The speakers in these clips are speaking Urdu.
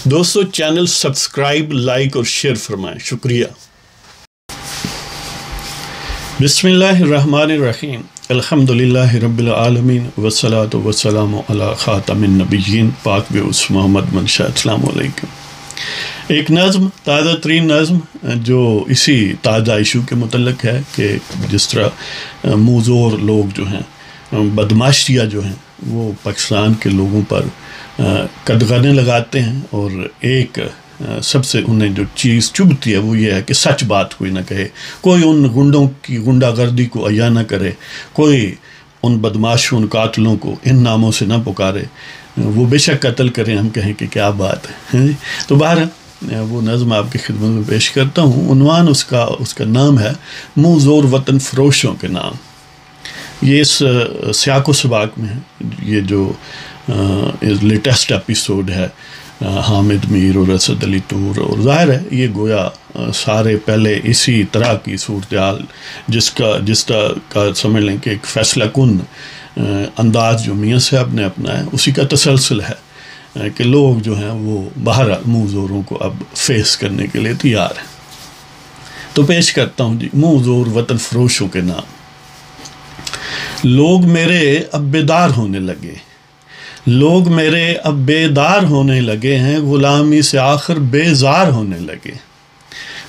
دوستو چینل سبسکرائب لائک اور شیئر فرمائیں، شکریہ۔ بسم اللہ الرحمن الرحیم، الحمدللہ رب العالمین والصلاة والسلام علی خاتم النبیین پاک بیعص محمد منشا۔ السلام علیکم۔ ایک نظم، تازہ ترین نظم جو اسی تازہ ایشو کے متعلق ہے کہ جس طرح موزور لوگ جو ہیں، بدماشیہ جو ہیں، وہ پاکستان کے لوگوں پر قدغنیں لگاتے ہیں، اور ایک سب سے انہیں جو چیز چبھتی ہے وہ یہ ہے کہ سچ بات کوئی نہ کہے، کوئی ان گنڈوں کی غنڈہ گردی کو عیاں نہ کرے، کوئی ان بدماشوں، ان قاتلوں کو ان ناموں سے نہ پکارے، وہ بے شک قتل کریں، ہم کہیں کہ کیا بات ہے۔ تو باہر وہ نظم آپ کی خدمت میں پیش کرتا ہوں۔ عنوان اس کا نام ہے منہ زور وطن فروشوں کے نام۔ یہ اس سیاق و سباق میں ہے، یہ جو لیٹسٹ ایپیسوڈ ہے حامد میر اور اسد علی طور، اور ظاہر ہے یہ گویا سارے پہلے اسی طرح کی صورتحال جس کا سمجھ لیں کہ ایک فیصلہ کن انداز جو میاں صاحب نے اپنایا اسی کا تسلسل ہے کہ لوگ جو ہیں وہ باہر منہ زوروں کو اب فیس کرنے کے لیے تیار ہیں۔ تو پیش کرتا ہوں جی، منہ زور وطن فروشوں کے نام۔ لوگ میرے اب بیدار ہونے لگے، لوگ میرے اب بیدار ہونے لگے ہیں، غلامی سے آخر بیزار ہونے لگے۔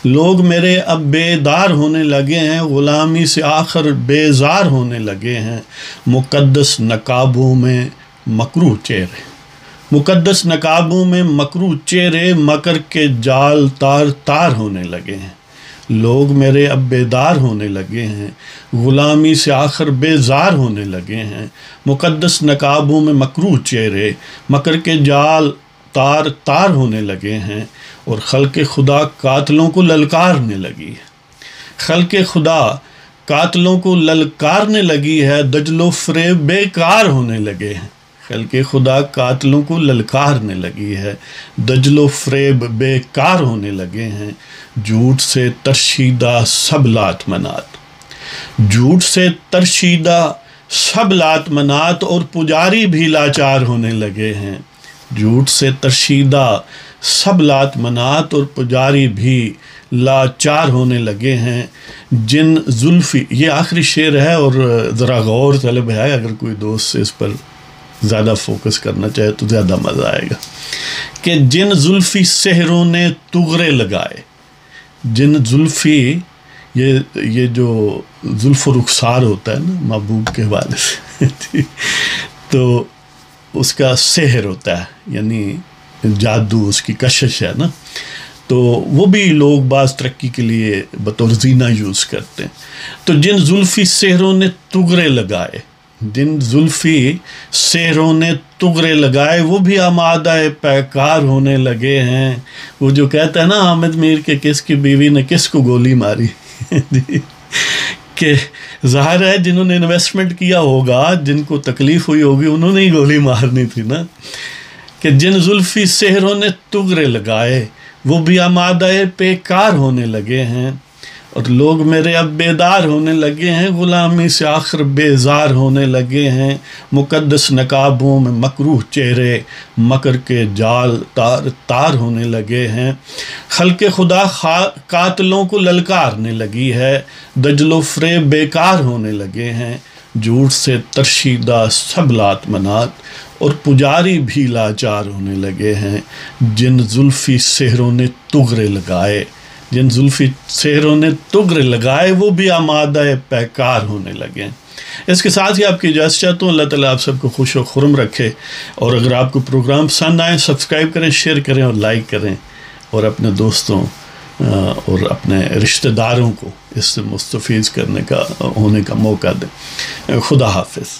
لوگ میرے اب بیدار ہونے لگے ہیں، غلامی سے آخر بیزار ہونے لگے ہیں، مقدس نقابوں میں مکروہ چہرے، مقدس نقابوں میں مکروہ چہرے، مکر کے جال تار تار ہونے لگے ہیں۔ لوگ میرے اب بیدار ہونے لگے ہیں، غلامی سے آخر بیزار ہونے لگے ہیں، مقدس نقابوں میں مکروہ چہرے، مکر کے جال تار تار ہونے لگے ہیں، اور خلق خدا قاتلوں کو للکارنے لگی ہے۔ خلق خدا قاتلوں کو للکارنے لگی ہے، دجل و فریب بیکار ہونے لگے ہیں۔ خلق خدا قاتلوں کو للکارنے لگی ہے، دجل و فریب بیکار ہونے لگے ہیں، جھوٹ سے ترشیدہ سب لات منات، جھوٹ سے ترشیدہ سب لات منات، اور پجاری بھی لاچار ہونے لگے ہیں۔ جھوٹ سے ترشیدہ سب لات منات، اور پجاری بھی لاچار ہونے لگے ہیں، جن زلفی، یہ آخری شعر ہے اور ذرا غور طلب ہے، اگر کوئی دوست اس پر زیادہ فوکس کرنا چاہے تو زیادہ مزہ آئے گا، کہ جن زلفی سحروں نے تغرے لگائے، جن زلفی، یہ جو زلف و رخسار ہوتا ہے نا محبوب کے حوالے سے تو اس کا سحر ہوتا ہے، یعنی جادو، اس کی کشش ہے نا، تو وہ بھی لوگ بعض ترقی کے لیے بطور زینہ یوز کرتے ہیں۔ تو جن زلفی سحروں نے تغرے لگائے، جن زلفی سحروں نے تغرے لگائے، وہ بھی آمادہ پیکار ہونے لگے ہیں۔ وہ جو کہتا ہے نا حامد میر کہ کس کی بیوی نے کس کو گولی ماری کہ ظاہر ہے جنہوں نے انویسٹمنٹ کیا ہوگا، جن کو تکلیف ہوئی ہوگی، انہوں نے ہی گولی مارنی تھی نا، کہ جن زلفی سحروں نے تغرے لگائے، وہ بھی آمادہ پیکار ہونے لگے ہیں، اور لوگ میرے اب بیدار ہونے لگے ہیں، غلامی سے آخر بیزار ہونے لگے ہیں، مقدس نقابوں میں مکروہ چہرے، مکر کے جال تار تار ہونے لگے ہیں، خلق خدا قاتلوں کو للکارنے لگی ہے، دجل و فریب بیکار ہونے لگے ہیں، جھوٹ سے ترشیدہ سب لات منات، اور پجاری بھی لاچار ہونے لگے ہیں، جن زلفی سحروں نے تغرے لگائے، جن زلفی سحروں نے تغرے لگائے، وہ بھی آمادہ پیکار ہونے لگے ہیں۔ اس کے ساتھ ہی آپ کی اجازت چاہتا ہوں، اللہ تعالیٰ آپ سب کو خوش و خرم رکھے، اور اگر آپ کو پروگرام پسند آئے سبسکرائب کریں، شیئر کریں اور لائک کریں، اور اپنے دوستوں اور اپنے رشتہ داروں کو اس سے مستفید ہونے کا موقع دیں۔ خدا حافظ۔